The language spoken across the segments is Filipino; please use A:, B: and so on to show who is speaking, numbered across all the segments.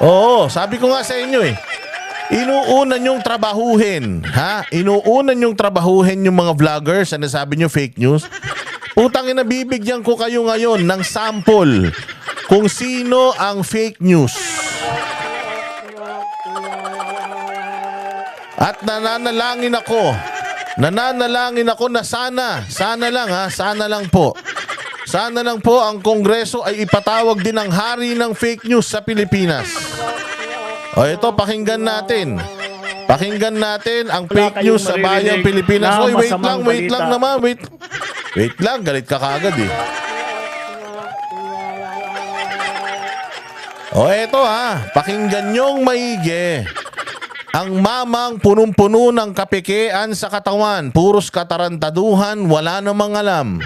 A: Oo, sabi ko nga sa inyo eh. Inuuna nyong trabahuhin, ha? Inuuna nyong trabahuhin yung mga vloggers, ano sabi nyo, fake news. Putang ina, bibigyan ko kayo ngayon ng sample kung sino ang fake news. At nananalangin ako na sana lang ha, sana lang po ang Kongreso ay ipatawag din ang hari ng fake news sa Pilipinas. O ito, pakinggan natin ang fake news sa bayang Pilipinas. Oy, wait lang naman, wait lang, galit ka kaagad eh. O eto ha, pakinggan nyong maigi. Ang mamang punong-puno ng kapekean sa katawan, puros katarantaduhan, wala namang alam.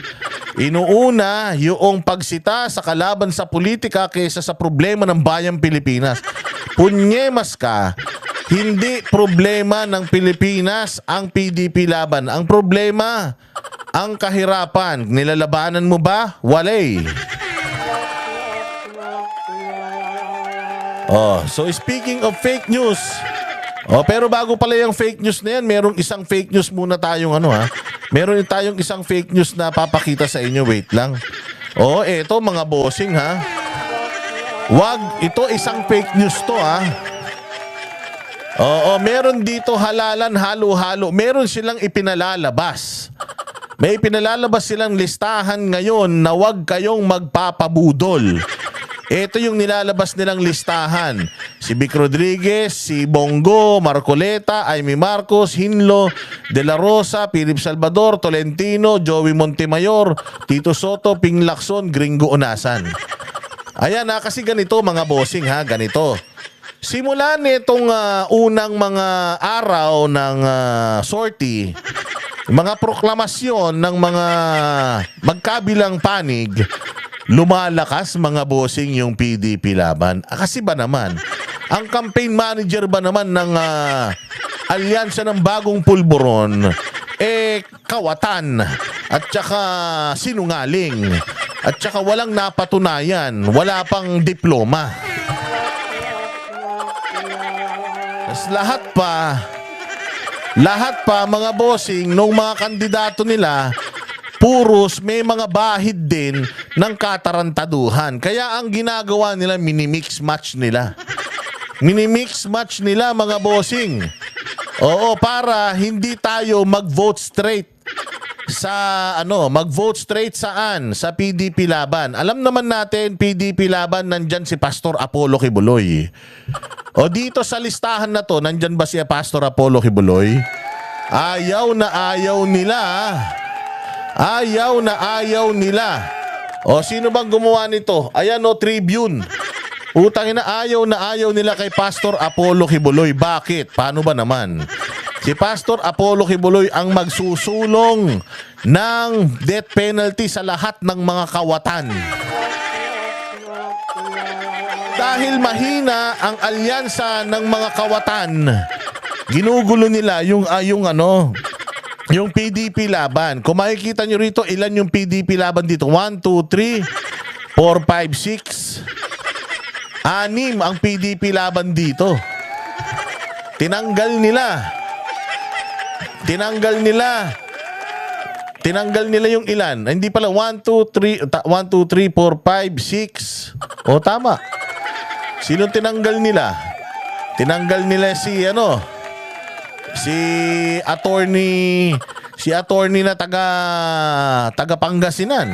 A: Inuuna yung pagsita sa kalaban sa politika kaysa sa problema ng bayang Pilipinas. Punyemas ka, hindi problema ng Pilipinas ang PDP laban. Ang problema, ang kahirapan. Nilalabanan mo ba? Walay. Oh, so speaking of fake news, pero bago pala yung fake news na yan, merong isang fake news muna tayong meron tayong isang fake news na papakita sa inyo. Wait lang. Eto mga bossing ha. Ito isang fake news to ha. Meron dito halalan, halo-halo. Meron silang ipinalalabas. May ipinalalabas silang listahan ngayon na wag kayong magpapabudol. Ito yung nilalabas nilang listahan. Si Vic Rodriguez, si Bongo, Marcoleta, Amy Marcos, Hinlo, De La Rosa, Philip Salvador, Tolentino, Joey Montemayor, Tito Soto, Ping Lacson, Gringo Onasan. Ayan kasi ganito mga bossing ha, ganito. Simula nitong unang mga araw ng sortie, mga proklamasyon ng mga magkabilang panig, lumalakas mga bossing yung PDP laban. Kasi ba naman, ang campaign manager ba naman ng alyansa ng bagong pulburon, kawatan at saka sinungaling at saka walang napatunayan, wala pang diploma. Tapos lahat pa mga bossing nung mga kandidato nila, puros may mga bahid din ng katarantaduhan. Kaya ang ginagawa nila, minimix match nila. Minimix match nila mga bossing. Oo, para hindi tayo mag-vote straight sa mag-vote straight saan? Sa PDP laban. Alam naman natin, PDP laban, nandyan si Pastor Apollo Kibuloy. O dito sa listahan na to, nandyan ba si Pastor Apollo Kibuloy? Ayaw na ayaw nila. Ayaw na ayaw nila. O sino bang gumawa nito? Ayan Tribune. Utang ina, ayaw na ayaw nila kay Pastor Apollo Kibuloy. Bakit? Paano ba naman? Si Pastor Apollo Kibuloy ang magsusulong ng death penalty sa lahat ng mga kawatan. Dahil mahina ang alyansa ng mga kawatan, ginugulo nila yung PDP laban. Kung makikita nyo rito, ilan yung PDP laban dito? 1, 2, 3, 4, 5, 6. 6 ang PDP laban dito. Tinanggal nila yung ilan. Hindi pala 1, 2, 3, 4, 5, 6. O tama. Sino tinanggal nila? Tinanggal nila si attorney na taga Pangasinan.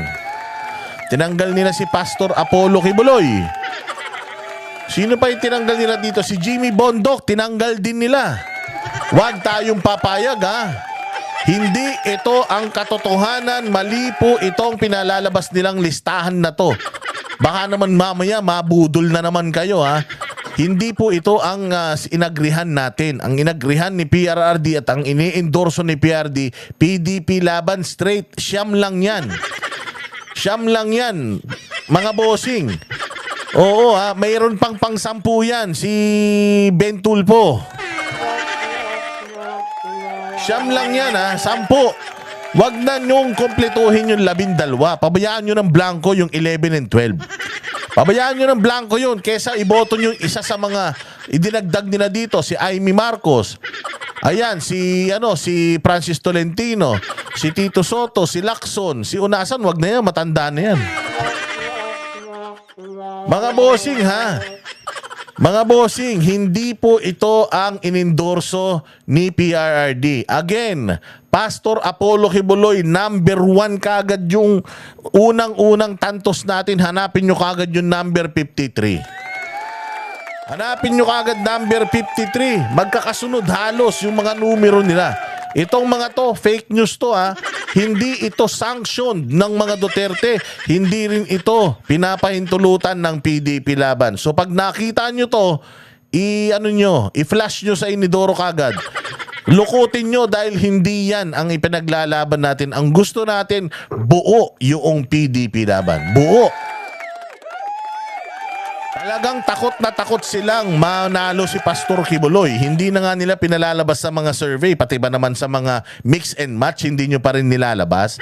A: Tinanggal nila si Pastor Apollo Kibuloy. Sino pa yung tinanggal nila dito? Si Jimmy Bondoc, tinanggal din nila. Huwag tayong papayag ha. Hindi ito ang katotohanan, mali po itong pinalalabas nilang listahan na to. Baka naman mamaya mabudol na naman kayo ha. Hindi po ito ang inagrihan natin. Ang inagrihan ni PRRD at ang ini-endorso ni PRD, PDP laban straight. Siyam lang yan. Mga bossing. Oo mayroon pang pang-sampu yan. Si Ben Tulfo. Siyam lang yan 10. Wag na nyong kompletuhin yung 12. Pabayaan nyo ng blanco yung 11 and 12. Pabayaan nyo ng blanco yun kesa iboto nyo isa sa mga idinagdag nila dito, si Amy Marcos. Ayan, si Francis Tolentino, si Tito Soto, si Lacson, si Unasan, wag na yan, matanda na yan. Mga bossing ha, mga bossing, hindi po ito ang inendorso ni PRRD. Again, Pastor Apollo Kibuloy, number 1 kagad yung unang-unang tantos natin. Hanapin nyo kagad yung number 53. Hanapin nyo kagad number 53. Magkakasunod halos yung mga numero nila. Itong mga to, fake news to ha. Hindi ito sanctioned ng mga Duterte. Hindi rin ito pinapahintulutan ng PDP laban. So pag nakita nyo to, i-flash nyo sa inidoro kagad. Lukutin nyo dahil hindi yan ang ipinaglalaban natin. Ang gusto natin, buo yung PDP laban. Buo. Talagang takot silang manalo si Pastor Kibuloy. Hindi na nga nila pinalalabas sa mga survey, pati ba naman sa mga mix and match, hindi nyo pa rin nilalabas.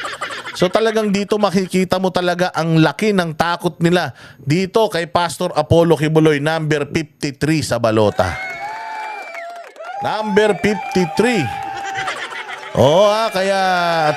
A: So talagang dito makikita mo talaga ang laki ng takot nila dito kay Pastor Apollo Kibuloy, number 53 sa balota. Number 53. Oo kaya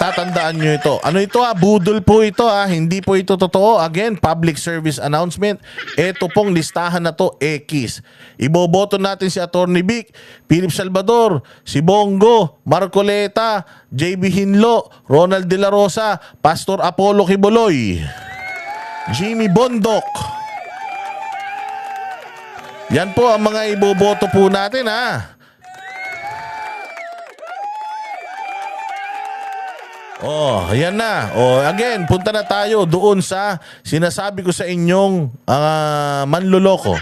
A: tatandaan nyo ito. Ano ito budol po ito hindi po ito totoo. Again, public service announcement. Ito pong listahan na to, X. Iboboto natin si Atty. Vic, Philip Salvador, si Bongo, Marcoleta, JB Hinlo, Ronald De La Rosa, Pastor Apollo Kibuloy, Jimmy Bondoc. Yan po ang mga iboboto po natin Ayan na. Again, punta na tayo doon sa sinasabi ko sa inyong manloloko.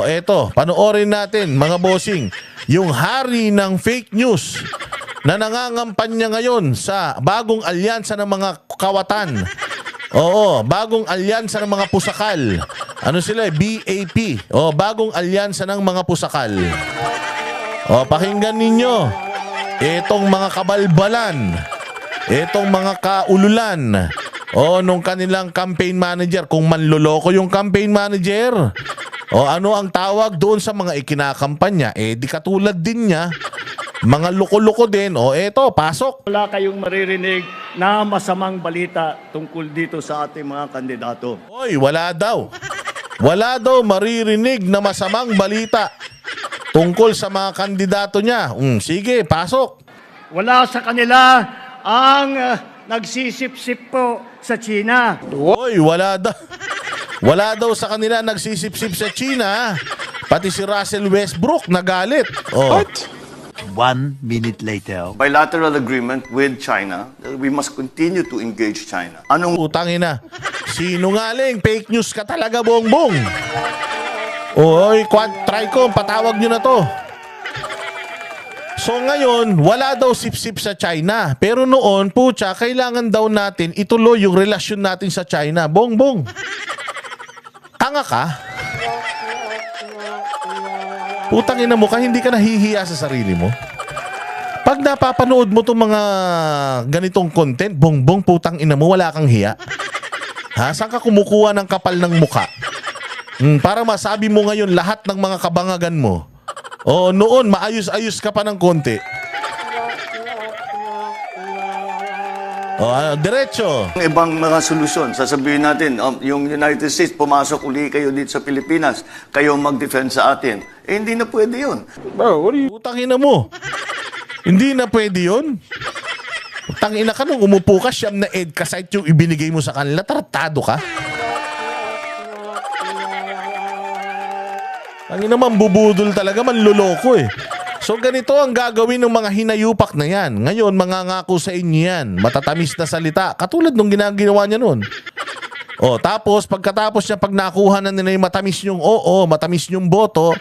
A: Eto, panoorin natin mga bossing, yung hari ng fake news na nangangampanya ngayon sa bagong alyansa ng mga kawatan. Bagong alyansa ng mga pusakal. Ano sila? BAP. Bagong alyansa ng mga pusakal. Pakinggan ninyo. Itong mga kabalbalan. Itong mga kaululan nung kanilang campaign manager, kung manloloko yung campaign manager, ano ang tawag doon sa mga ikinakampanya? Di katulad din niya, mga loko-loko din. Eto, pasok.
B: Wala kayong maririnig na masamang balita tungkol dito sa ating mga kandidato.
A: Wala daw. Wala daw maririnig na masamang balita tungkol sa mga kandidato niya. Sige, pasok.
B: Wala sa kanila ang nagsisip-sip po sa China.
A: Wala daw. Wala daw sa kanila nagsisip-sip sa China. Pati si Russell Westbrook nagalit.
C: What? 1 minute later.
D: Bilateral agreement with China. We must continue to engage China. Anong
A: Utangin na. Sinungaling, fake news ka talaga, Bongbong. Tricom, patawag nyo na to. So ngayon, wala daw sip-sip sa China. Pero noon, kailangan daw natin ituloy yung relasyon natin sa China. Bongbong. Tanga ka? Putang ina mo ka, hindi ka nahihiya sa sarili mo? Pag napapanood mo itong mga ganitong content, Bongbong, putang ina mo, wala kang hiya. Saan ka kumukuha ng kapal ng muka? Para masabi mo ngayon lahat ng mga kabangagan mo. Noon, maayos-ayos ka pa ng konti. Diretso.
D: ibang mga solusyon? Sasabihin natin, yung United States, pumasok uli kayo dito sa Pilipinas, kayo mag-defend sa atin. Hindi na pwede yun.
A: Putangina mo. Hindi na pwede yun. Putangina ka nung umupo ka, siyam na EDCA site yung ibinigay mo sa kanila, tratado ka. Ang naman bubudol talaga, manloloko So ganito ang gagawin ng mga hinayupak na yan. Ngayon, mangangako sa inyo yan. Matatamis na salita. Katulad nung ginagawa niya noon. Tapos, pagkatapos niya, pag nakuha na nila yung matamis yung matamis yung boto,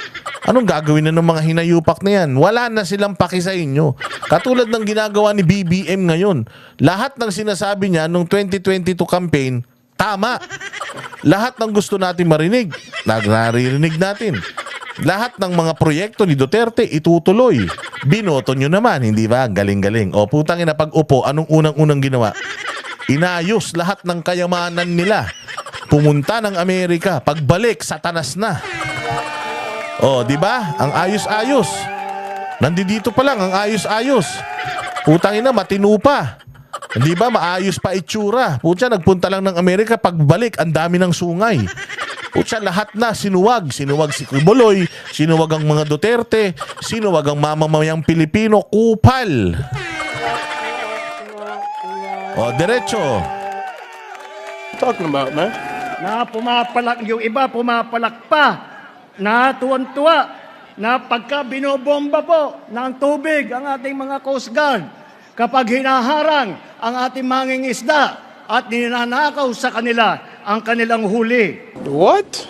A: anong gagawin na ng mga hinayupak na yan? Wala na silang paki sa inyo. Katulad ng ginagawa ni BBM ngayon. Lahat ng sinasabi niya nung 2022 campaign, tama. Lahat ng gusto natin marinig, naririnig natin. Lahat ng mga proyekto ni Duterte itutuloy. Binoto nyo naman, hindi ba? Galing-galing. Putang ina, pag upo, anong unang-unang ginawa? Inayos lahat ng kayamanan nila. pumunta ng Amerika. Pagbalik, satanas na. Oh, di ba? Ang ayos-ayos. Nandito pa lang, ang ayos-ayos. Putang ina, matino pa. Di ba? Maayos pa itsura. Putya, nagpunta lang ng Amerika. Pagbalik, ang dami ng sungay. Putya, lahat na sinuwag. Sinuwag si Quiboloy, sinuwag ang mga Duterte, sinuwag ang mamamayang Pilipino. Kupal. O, diretso.
E: Talking about, man?
B: Na pumapalak, yung iba pumapalak pa, na tuwan-tuwa, na pagka binobomba po ng tubig ang ating mga Coast Guard, kapag hinaharang ang ating mangingisda at ninanakaw sa kanila ang kanilang huli.
E: What?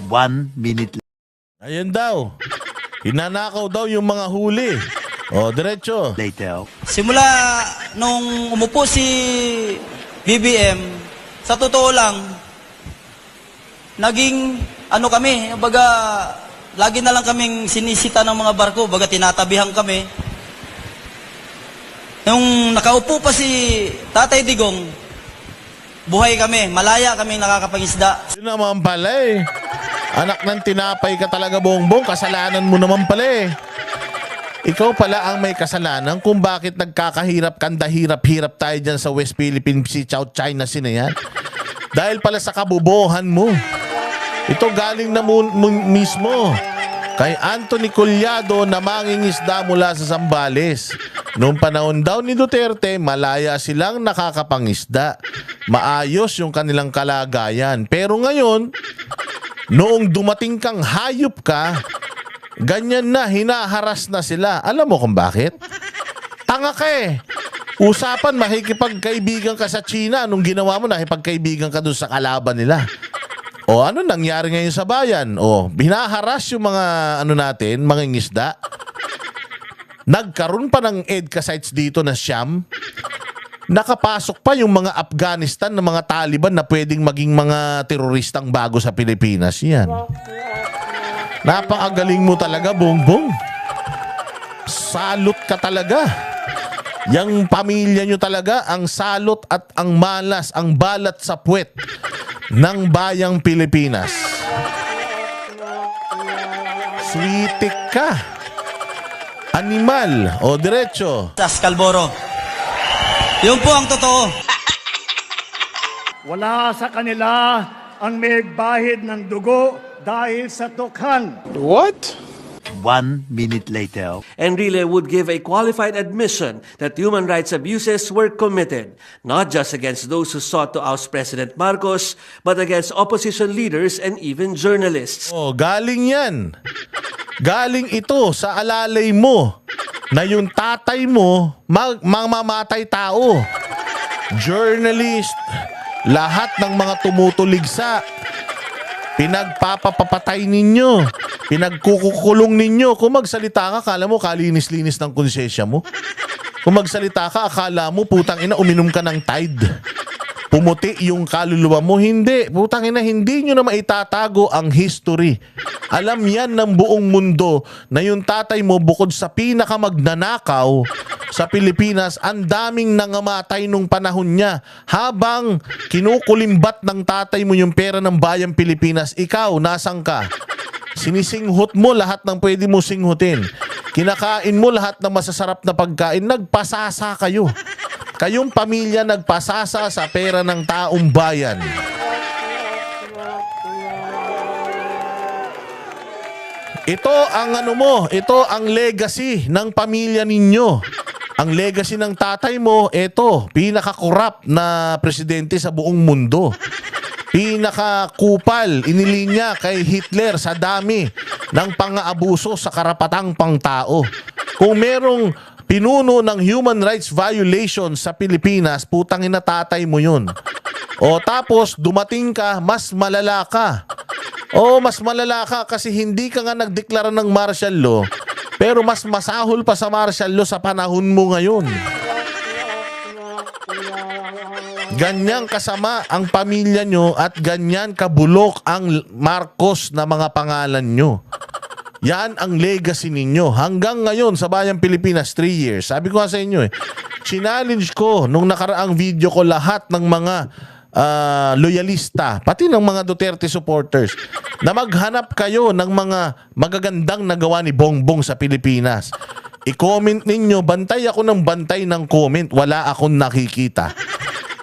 C: 1 minute
A: Ayan daw. Hinanakaw daw yung mga huli. O, diretso.
C: later.
F: Simula nung umupo si BBM, sa totoo lang, naging ano kami, baga lagi na lang kaming sinisita ng mga barko, baga tinatabihan kami. Nung nakaupo pa si Tatay Digong, buhay kami, malaya kaming nakakapangisda.
A: Yun naman pala eh. Anak ng tinapay ka talaga, Bongbong. Kasalanan mo naman pala eh. Ikaw pala ang may kasalanan kung bakit nagkakahirap kandahirap-hirap tayo dyan sa West Philippine Sea, South China Sea na yan. Dahil pala sa kabubuhan mo. Ito galing na mismo kay Anthony Collado na mangingisda mula sa Zambales. Noong panahon daw ni Duterte, malaya silang nakakapangisda. Maayos yung kanilang kalagayan. Pero ngayon, noong dumating kang hayop ka, ganyan na, hinaharas na sila. Alam mo kung bakit? Tanga ka eh. Usapan, makikipagkaibigan ka sa China. Anong ginawa mo? Nakipagkaibigan ka dun sa kalaban nila. O ano nangyari ngayon sa bayan? O, binaharas yung mga natin, mga ngisda. Nagkaroon pa ng EDCA sites dito na Siam. Nakapasok pa yung mga Afghanistan na mga Taliban na pwedeng maging mga teroristang bago sa Pilipinas. Yan. Napakagaling mo talaga, Bongbong. Salot ka talaga. Yang pamilya nyo talaga ang salot at ang malas, ang balat sa puwet ng bayang Pilipinas. Switik ka. Animal. O, diretso.
F: Sa Scalboro. Yun po ang totoo.
B: Wala sa kanila ang may bahid ng dugo dahil sa tukhan.
E: What?
C: 1 minute later.
G: Enrile would give a qualified admission that human rights abuses were committed, not just against those who sought to oust President Marcos, but against opposition leaders and even journalists.
A: Oh, galing yan. Galing ito sa alalay mo na yung tatay mo mamamatay tao. Journalist, lahat ng mga tumutuligsa, pinagpapapatay ninyo, pinagkukulong ninyo. Kung magsalita ka, akala mo kalinis-linis ng konsensya mo. Kung magsalita ka, akala mo putang ina uminom ka ng Tide. Pumuti yung kaluluwa mo. Hindi. Putang ina, hindi nyo na maitatago ang history. Alam yan ng buong mundo na yung tatay mo bukod sa pinakamagnanakaw sa Pilipinas, ang daming nangamatay nung panahon niya. Habang kinukulimbat ng tatay mo yung pera ng bayang Pilipinas, ikaw, nasang ka? Sinisinghot mo lahat ng pwede mo singhutin. Kinakain mo lahat ng masasarap na pagkain. Nagpasasa kayo. Kayong pamilya nagpasasa sa pera ng taong bayan. Ito ang ito ang legacy ng pamilya ninyo. Ang legacy ng tatay mo, ito, pinaka-corrupt na presidente sa buong mundo. Pinaka-kupal, inilinya kay Hitler sa dami ng pang-aabuso sa karapatang pangtao. Kung merong pinuno ng human rights violation sa Pilipinas, putang ina tatay mo yun. O tapos dumating ka, mas malala ka. O mas malala ka kasi hindi ka nga nagdeklara ng martial law, pero mas masahol pa sa martial law sa panahon mo ngayon. Ganyan kasama ang pamilya nyo at ganyan kabulok ang Marcos na mga pangalan nyo. Yan ang legacy ninyo. Hanggang ngayon sa Bayang Pilipinas, 3 years. Sabi ko nga sa inyo challenge ko nung nakaraang video ko lahat ng mga loyalista, pati ng mga Duterte supporters, na maghanap kayo ng mga magagandang nagawa ni Bongbong sa Pilipinas. I-comment ninyo, bantay ako ng bantay ng comment, wala akong nakikita.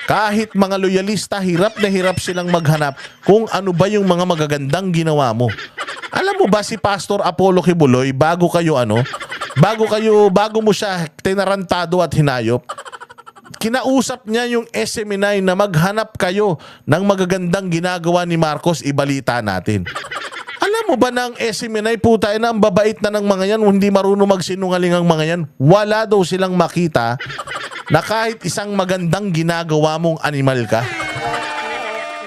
A: Kahit mga loyalista, hirap na hirap silang maghanap kung ano ba yung mga magagandang ginawa mo. Alam mo ba si Pastor Apollo Kibuloy, bago mo siya tinarantado at hinayop, kinausap niya yung SMNI na maghanap kayo ng magagandang ginagawa ni Marcos, ibalita natin. Alam mo ba na ang SMNI, puta na ang babait na ng mga yan, hindi marunong magsinungaling ang mga yan. Wala daw silang makita na kahit isang magandang ginagawa mong animal ka.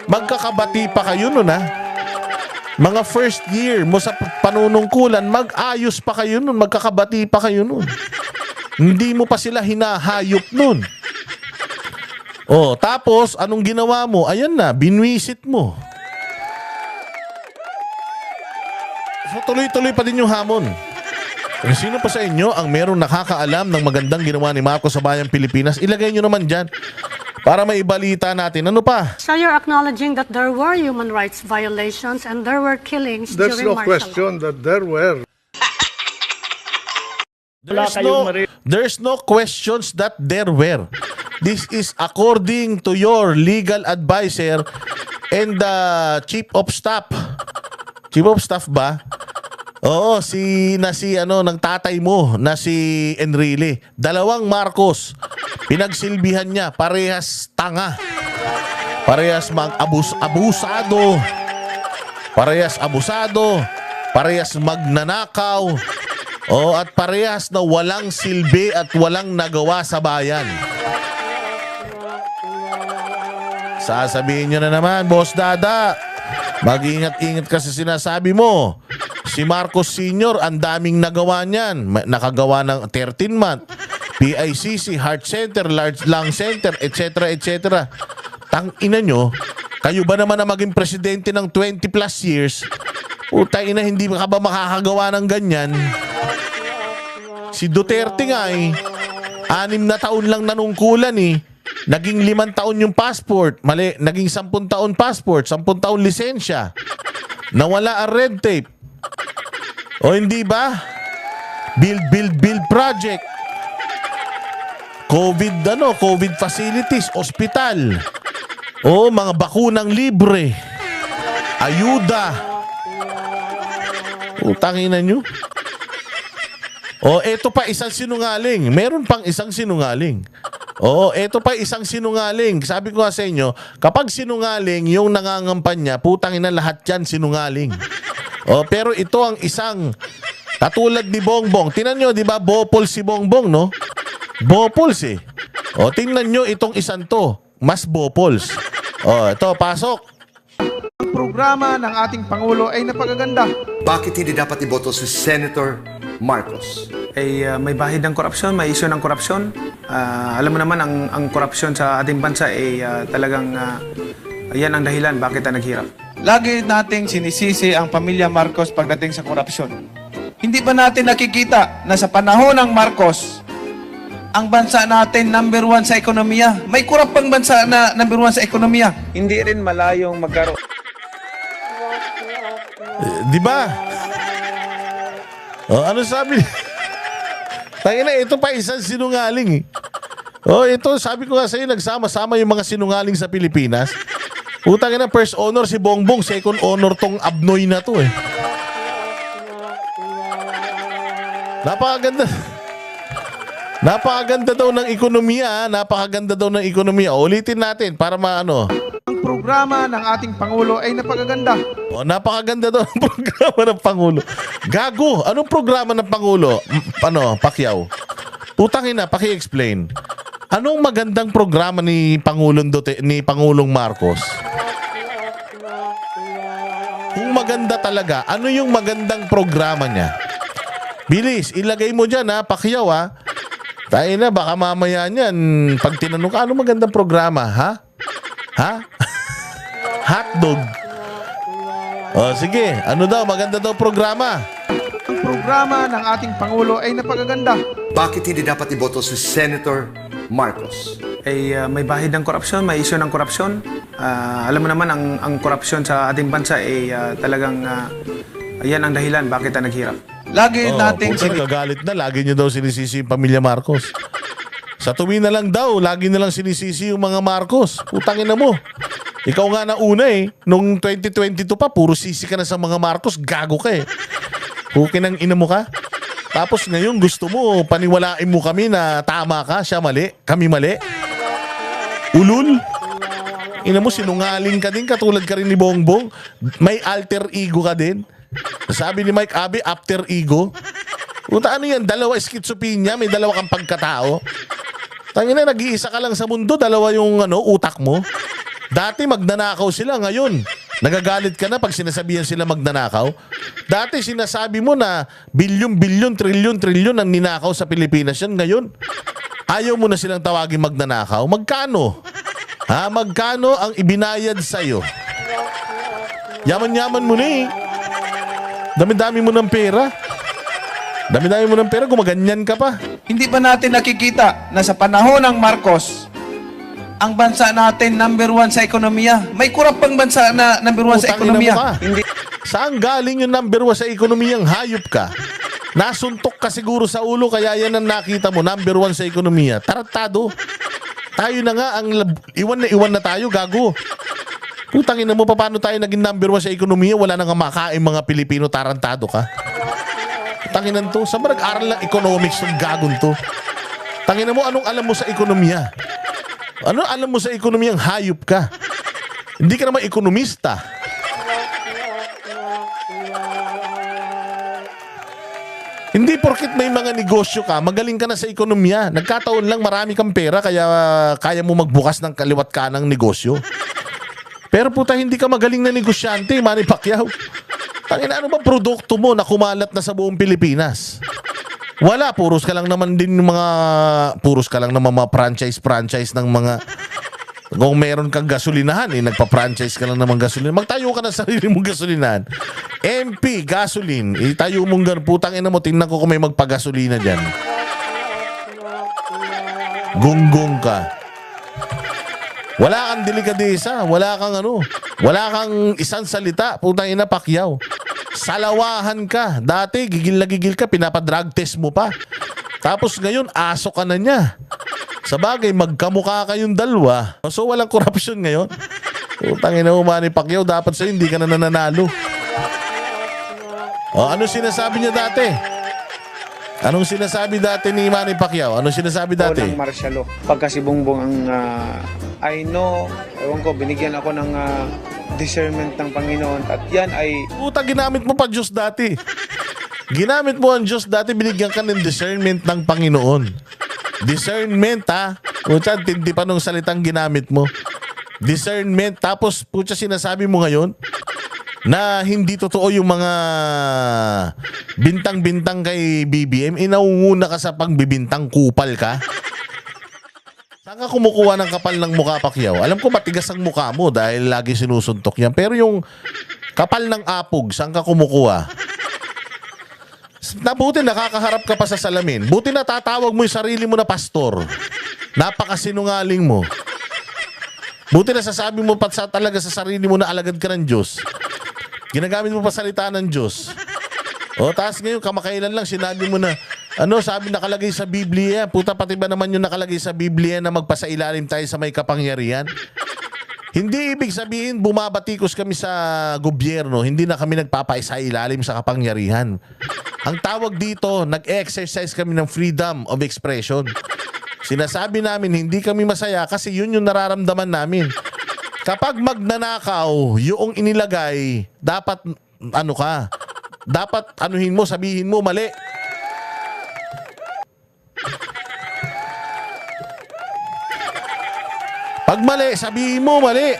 A: Magkakabati pa kayo nun, ha? Mga first year mo sa panunungkulan, mag-ayos pa kayo nun, magkakabati pa kayo nun. Hindi mo pa sila hinahayop nun. Oh, tapos anong ginawa mo? Ayan na, binwisit mo. So, tuloy-tuloy pa din yung hamon. Kung sino pa sa inyo ang merong nakakaalam ng magandang ginawa ni Marcos sa bayang Pilipinas, ilagay nyo naman dyan para maibalita natin. Ano pa?
H: So you're acknowledging that there were human rights violations and there were killings
E: There's
H: during
E: no
H: martial law.
E: question that there were.
A: There's no questions that there were. This is according to your legal advisor and the chief of staff. Chief of staff ba? Oo, ng tatay mo na si Enrile. Dalawang Marcos. Pinagsilbihan niya, parehas tanga. Parehas abusado. Parehas abusado. Parehas magnanakaw. At parehas na walang silbi at walang nagawa sa bayan. Sasabihin nyo na naman, Boss Dada, mag-ingat-ingat ka sa sinasabi mo. Si Marcos Sr., ang daming nagawa niyan. Nakagawa ng 13-month, PICC, Heart Center, Large Lung Center, etc. etc. Tang-ina nyo, kayo ba naman na maging presidente ng 20 plus years? Utang-ina, hindi ka ba makakagawa ng ganyan? Si Duterte nga 6 na taon lang nanungkulan Naging 5 taon yung passport. Mali, naging 10 taon passport, 10 taon lisensya. Nawala ang red tape. O hindi ba? Build project. COVID facilities, ospital. O mga bakunang libre. Ayuda. Utangina nyo. O eto pa isang sinungaling. Meron pang isang sinungaling. Oo, eto pa isang sinungaling. Sabi ko nga sa inyo, kapag sinungaling yung nangangampanya, putang ina lahat yan sinungaling. Pero ito ang isang katulad ni Bongbong. Tingnan nyo, di ba, Bopols si Bongbong, no? Bopols tingnan nyo itong isang to. Mas Bopols. Ito, pasok.
I: Ang programa ng ating Pangulo ay napakaganda.
J: Bakit hindi dapat iboto si Senator Marcos?
I: May bahid ng korupsyon, may issue ng korupsyon. Alam mo naman, ang korupsyon sa ating bansa ay talagang yan ang dahilan bakit naghirap.
K: Lagi nating sinisisi ang pamilya Marcos pagdating sa korupsyon. Hindi ba natin nakikita na sa panahon ng Marcos, ang bansa natin number 1 sa ekonomiya? May kurap pang bansa na number 1 sa ekonomiya. Hindi rin malayong magkaroon.
A: Di ba? Ano sabi? Tangina, ito pa isang sinungaling ito, sabi ko nga sa'yo, nagsama-sama yung mga sinungaling sa Pilipinas. Utangina, first honor si Bongbong, second honor tong abnoy na to Napakaganda. Napakaganda daw ng ekonomiya, napakaganda daw ng ekonomiya. Ulitin natin para maano.
I: Ang programa ng ating Pangulo ay napakaganda.
A: Napakaganda daw ang programa ng Pangulo. Gago, anong programa ng Pangulo? Pacquiao? Putangina, paki-explain. Anong magandang programa ni Pangulong Marcos? Kung maganda talaga, ano yung magandang programa niya? Bilis, ilagay mo dyan Pacquiao Tayo na, baka mamaya niyan, pag tinanong ka, ano magandang programa, ha? Hotdog. Sige, ano daw, maganda daw programa?
I: Ang programa ng ating Pangulo ay napakaganda.
J: Bakit hindi dapat iboto si Senator Marcos.
I: May bahid ng korupsyon, may issue ng korupsyon. Alam mo naman, ang korupsyon sa ating bansa ay talagang yan ang dahilan bakit tayo naghirap.
K: Lagi nating
A: puta, nagagalit na. Lagi nyo daw sinisisi yung pamilya Marcos. Sa tuwi na lang daw, lagi na lang sinisisi yung mga Marcos. Putangin na mo. Ikaw nga na una eh. Nung 2022 pa, puro sisi ka na sa mga Marcos. Gago ka eh. Hukin ang ina mo ka. Tapos ngayon gusto mo, paniwalain mo kami na tama ka, siya mali, kami mali. Ulul. Ina mo, sinungaling ka din, katulad ka rin ni Bongbong. May alter ego ka din. Sabi ni Mike Abe, after ego. Puta, ano yan? Dalawa schizophrenia, may dalawa kang pagkatao. Tangina, nag-iisa ka lang sa mundo, dalawa yung utak mo. Dati magnanakaw sila, ngayon nagagalit ka na pag sinasabihan sila magnanakaw. Dati sinasabi mo na bilyon, trilyon ang ninakaw sa Pilipinas yan. Ngayon, ayaw mo na silang tawagin magnanakaw. Magkano? Ha? Magkano ang ibinayad sa'yo? Yaman-yaman mo na eh. Dami-dami mo ng pera. Dami-dami mo ng pera, gumaganyan ka pa.
K: Hindi ba natin nakikita na sa panahon ng Marcos, ang bansa natin number 1 sa ekonomiya? May kurap pang bansa na number 1 sa ekonomiya.
A: Hindi. Saan galing yung number 1 sa ekonomiyang hayop ka? Nasuntok ka siguro sa ulo kaya yan ang nakita mo, number 1 sa ekonomiya. Tarantado. Tayo na nga, iwan na tayo, gago. Putangin na mo, paano tayo naging number 1 sa ekonomiya? Wala nang makain mga Pilipino, tarantado ka. Tanginan to, saan ba nag-aral ng economics ng gagon to? Tanginan mo, anong alam mo sa ekonomiya? Ano alam mo sa ekonomiyang hayop ka? Hindi ka naman ekonomista. Hindi porkit may mga negosyo ka, magaling ka na sa ekonomiya. Nagkataon lang marami kang pera kaya kaya mo magbukas ng kaliwat kanang negosyo. Pero puta, hindi ka magaling na negosyante, Manny Pacquiao. Tangina, ano ba produkto mo na kumalat na sa buong Pilipinas? Wala, puros ka lang naman mga franchise ng mga, kung meron kang gasolinahan, nagpa-franchise ka lang naman gasolina. Magtayo ka na sa sarili mong gasolinahan. MP, gasoline, itayo mong putang ina mo, tingnan ko kung may magpagasolina dyan. Gunggong ka. Wala kang delikadesa, wala kang isang salita, putang ina Pacquiao. Salawahan ka. Dati, gigil na gigil ka, pinapadrug test mo pa. Tapos ngayon, aso ka na niya. Sa bagay, magkamukha kayong dalawa. So, walang korupsyon ngayon. Putang ina mo, Manny Pacquiao, dapat sa'yo, hindi ka na nananalo. O, ano sinasabi niya dati? Anong sinasabi dati ni Manny Pacquiao? Anong sinasabi dati?
I: Ng martial law. Pagka si Bongbong ang I know, ewan ko, binigyan ako ng discernment ng Panginoon at yan ay...
A: Puta, ginamit mo pa Diyos dati. Ginamit mo ang Diyos dati, binigyan ka ng discernment ng Panginoon. Discernment, ha? Puta, tindi pa nung salitang ginamit mo. Discernment, tapos puta sinasabi mo ngayon na hindi totoo yung mga bintang-bintang kay BBM, inaunguna ka sa pagbibintang, kupal ka. Saan ka kumukuha ng kapal ng mukha, Pacquiao? Alam ko matigas ang mukha mo dahil lagi sinusuntok yan. Pero yung kapal ng apog, saan ka kumukuha? Buti nakakaharap ka pa sa salamin. Buti natatawag mo yung sarili mo na pastor. Napakasinungaling mo. Buti nasasabi mo pa talaga sa sarili mo na alagad ka ng Diyos. Ginagamit mo pa salita ng Diyos. O, taas ngayon, kamakailan lang, sinabi mo na, sabi nakalagay sa Biblia, puta pati ba naman yung nakalagay sa Biblia na magpasailalim tayo sa may kapangyarihan? Hindi ibig sabihin bumabatikos kami sa gobyerno, hindi na kami nagpapasailalim sa kapangyarihan. Ang tawag dito, nag-exercise kami ng freedom of expression. Sinasabi namin, hindi kami masaya kasi yun yung nararamdaman namin. Kapag magnanakaw, yung inilagay, dapat, dapat anuhin mo, sabihin mo, mali. Pag mali, sabihin mo mali.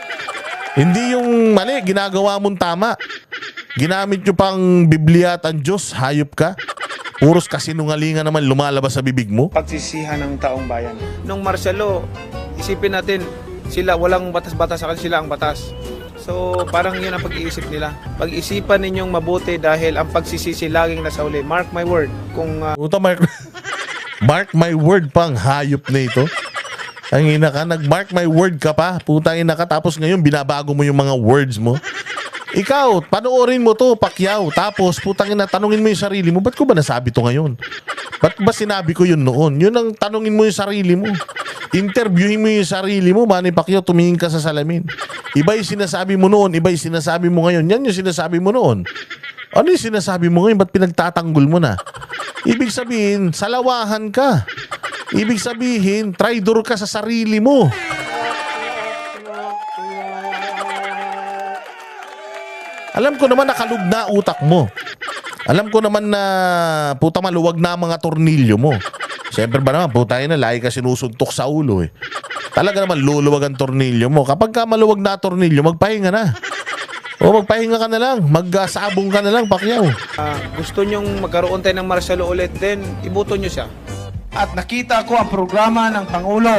A: Hindi yung mali, ginagawa mong tama. Ginamit nyo pang Biblia at ang Diyos, hayop ka. Puros kasinungalingan naman lumalabas sa bibig mo.
I: Pagsisihan ng taong bayan. Nung martial law, isipin natin, sila walang batas-batas, sa kanila sila ang batas. So, parang yun ang pag-iisip nila. Pag-isipan ninyong mabuti dahil ang pagsisisi laging nasa uli. Mark my word. Kung
A: Mark my word pang hayop na ito. Ang ina ka, nag-mark my word ka pa. Putang ina ka, tapos ngayon binabago mo yung mga words mo. Ikaw, panoorin mo to, Pacquiao. Tapos, putang ina, tanungin mo yung sarili mo, ba't ko ba nasabi to ngayon? Ba't ba sinabi ko yun noon? Yun ang tanungin mo yung sarili mo. Interviewin mo yung sarili mo, Manny Pacquiao, tumingin ka sa salamin. Iba yung sinasabi mo noon, iba yung sinasabi mo ngayon. Yan yung sinasabi mo noon. Ano yung sinasabi mo ngayon? Ba't pinagtatanggol mo na? Ibig sabihin, salawahan ka. Ibig sabihin, traidor ka sa sarili mo. Alam ko naman nakalugna utak mo. Alam ko naman na puta maluwag na ang mga tornilyo mo. Siyempre ba naman, puta na, lagi ka sinusuntok sa ulo eh. Talaga naman luluwag ang tornilyo mo. Kapag ka maluwag na tornilyo, magpahinga na. O magpahinga ka na lang, magsabong ka na lang, Pacquiao.
I: Gusto nyong magkaroon tayo ng Marcelo ulit, then iboto nyo siya.
K: At nakita ko ang programa ng Pangulo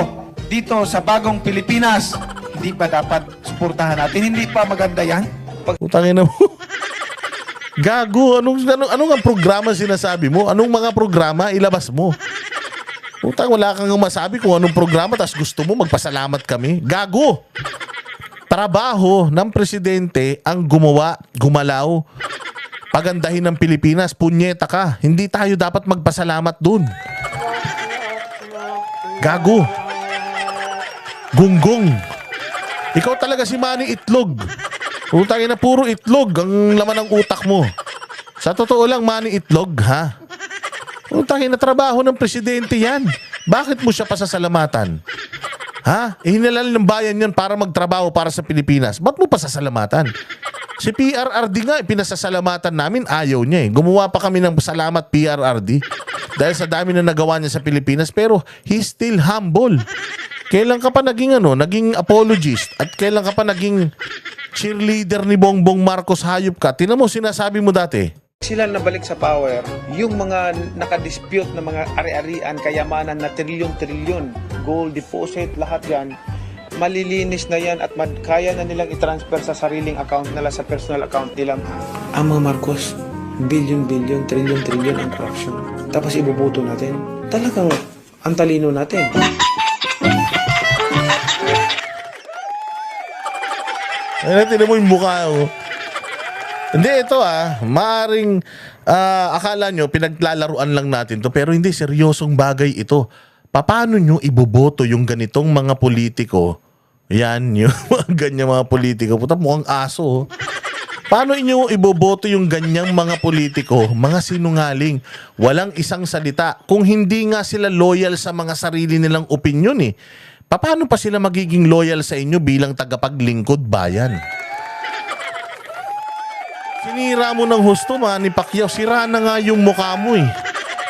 K: dito sa bagong Pilipinas. Hindi ba dapat suportahan natin? Hindi pa maganda yan?
A: Putangin na mo. Gago, anong ang programa sinasabi mo? Anong mga programa ilabas mo? Putang, wala kang masabi kung anong programa tas gusto mo magpasalamat kami. Gago! Trabaho ng presidente ang gumalaw, pagandahin ng Pilipinas. Punyeta ka. Hindi tayo dapat magpasalamat dun. Gago. Gunggong. Ikaw talaga si Manny Itlog. Utangin na puro itlog ang laman ng utak mo. Sa totoo lang, Manny Itlog, ha? Utangin na trabaho ng presidente yan. Bakit mo siya pasasalamatan? Ha? Hinalal ng bayan yan para magtrabaho para sa Pilipinas. Ba't mo pasasalamatan? Si PRRD nga, pinasasalamatan namin, ayaw niya eh. Gumawa pa kami ng salamat PRRD dahil sa dami na nagawa niya sa Pilipinas, pero he's still humble. Kailan ka pa naging apologist at kailan ka pa naging cheerleader ni Bongbong Marcos, hayop ka? Tingnan mo, sinasabi mo dati.
I: Sila nabalik sa power, yung mga nakadispute na mga ari-arian, kayamanan na trilyon-trilyon, gold deposit, lahat yan, malilinis na yan at kaya na nilang i-transfer sa sariling account nila, sa personal account nila. Ang mga Marcos, billion-billion, trilyon-trilyon ang corruption. Tapos ibubuto natin. Talagang ang talino natin.
A: Ay, tingnan mo yung mukha, oh. Hindi, ito maaring akala nyo pinaglalaruan lang natin to, pero hindi, seryosong bagay ito. Paano nyo iboboto yung ganitong mga politiko? Yan, yung ganyan mga politiko. Puta, mukhang aso. Oh. Paano inyo iboboto yung ganyang mga politiko? Mga sinungaling. Walang isang salita. Kung hindi nga sila loyal sa mga sarili nilang opinyon eh. Paano pa sila magiging loyal sa inyo bilang tagapaglingkod bayan? Sinira mo ng husto, Manny Pacquiao. Sira na nga yung mukha mo eh.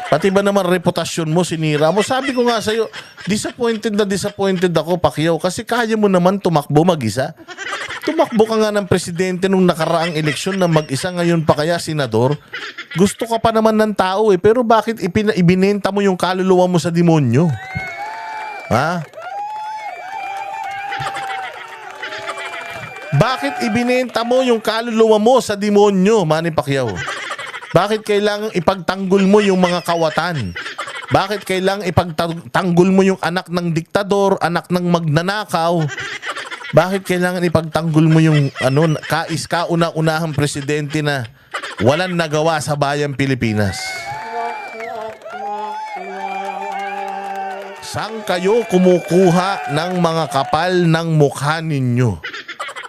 A: Pati ba naman reputasyon mo, sinira mo. Sabi ko nga sa'yo, disappointed ako, Pacquiao, kasi kaya mo naman tumakbo mag-isa. Tumakbo ka nga ng presidente nung nakaraang eleksyon na mag-isa, ngayon pa kaya senador. Gusto ka pa naman ng tao eh, pero bakit ibinenta mo yung kaluluwa mo sa demonyo? Ha? Bakit ibinenta mo yung kaluluwa mo sa demonyo, Manny Pacquiao? Bakit kailangang ipagtanggol mo yung mga kawatan? Bakit kailangang ipagtanggol mo yung anak ng diktador, anak ng magnanakaw? Bakit kailangan ipagtanggol mo yung kauna-unahang presidente na walang nagawa sa bayang Pilipinas? Saan kayo kumukuha ng mga kapal ng mukha ninyo?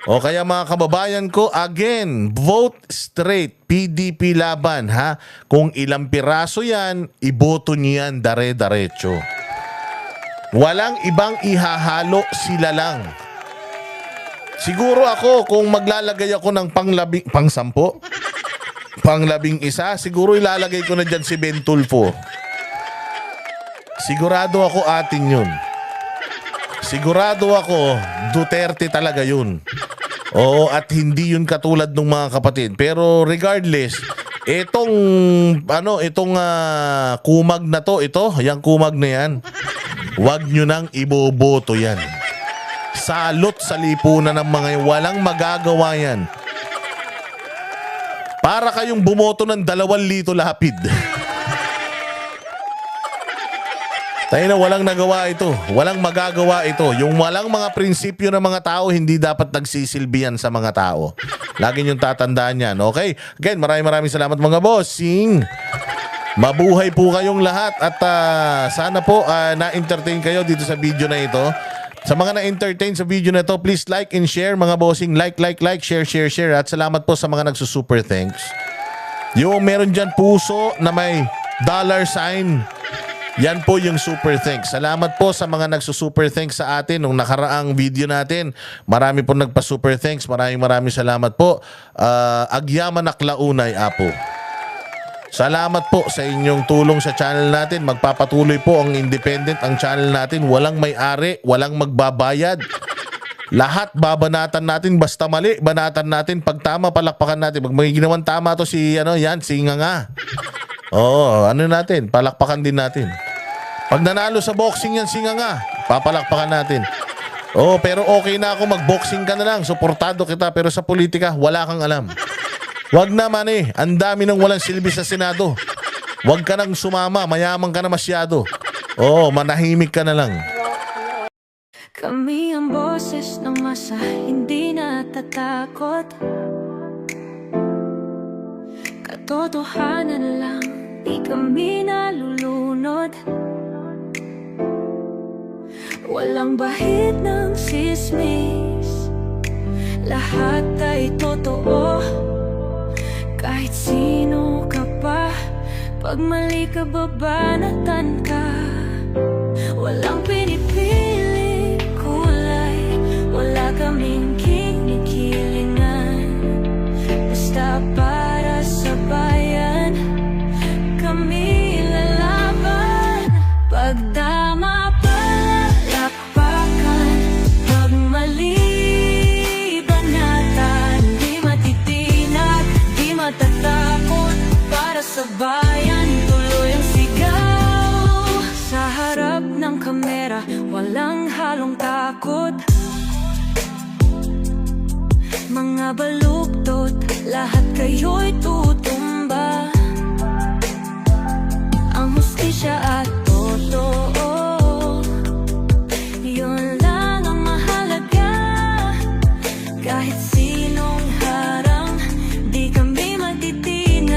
A: O kaya mga kababayan ko, again, vote straight, PDP laban, ha? Kung ilang piraso yan, iboto niyan dare-darecho. Walang ibang ihahalo, sila lang. Siguro ako, kung maglalagay ako ng panglabing isa, siguro ilalagay ko na dyan si Ben Tulfo. Sigurado ako atin yun. Sigurado ako, Duterte talaga yun. Oo, at hindi yun katulad ng mga kapatid. Pero regardless, itong kumag na to, yung kumag na yan, wag nyo nang iboboto yan. Salot sa lipunan ng mga walang magagawa yan. Para kayong bumoto ng 2 Lito Lapid. Tayo na walang nagawa ito. Walang magagawa ito. Yung walang mga prinsipyo ng mga tao, hindi dapat nagsisilbihan sa mga tao. Lagi niyong tatandaan yan. Okay? Again, maraming salamat mga bossing. Mabuhay po kayong lahat at sana po na-entertain kayo dito sa video na ito. Sa mga na-entertain sa video na ito, please like and share mga bossing. Like, share. At salamat po sa mga nagsusuper thanks. Yung meron dyan puso na may $sign. Yan po yung super thanks. Salamat po sa mga nagsusuper thanks sa atin nung nakaraang video natin. Marami po nagpa-super thanks. Maraming salamat po. Agyaman Aklaunay Apo. Salamat po sa inyong tulong sa channel natin. Magpapatuloy po ang independent ang channel natin. Walang may-ari, walang magbabayad. Lahat babanatan natin basta mali. Banatan natin pag tama, palakpakan natin. Pag may ginawang tama to si Nganga. Oo, natin, palakpakan din natin. Pag nanalo sa boxing yan, Nganga, papalakpakan natin. Oo, pero okay na ako, mag-boxing ka na lang. Suportado kita, pero sa politika, wala kang alam. Wag naman ang dami ng walang silbi sa Senado. Wag ka nang sumama, mayaman ka na masyado. Oo, manahimik ka na lang.
L: Kami ang boses ng masa, hindi natatakot. Katotohanan lang, di kami nalulunod. Walang bahid ng sismis, lahat ay totoo. Kahit sino ka pa, pag mali ka babanatan ka. Walang pinipili kulay, wala kaming kinikilingan. Basta para sa bayan, kami lalaban. Pagdama palakpakan, pag mali banatan. Di matitinag, di matatakot, para sa bayan tuloy ang sigaw. Sa harap ng kamera, walang halong takot. Mga baluktot, lahat kayo'y tutumba. Ang hustisya at totoo, yun lang ang mahalaga. Kahit sinong harang, di kami matitinag.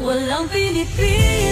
L: Walang pinipili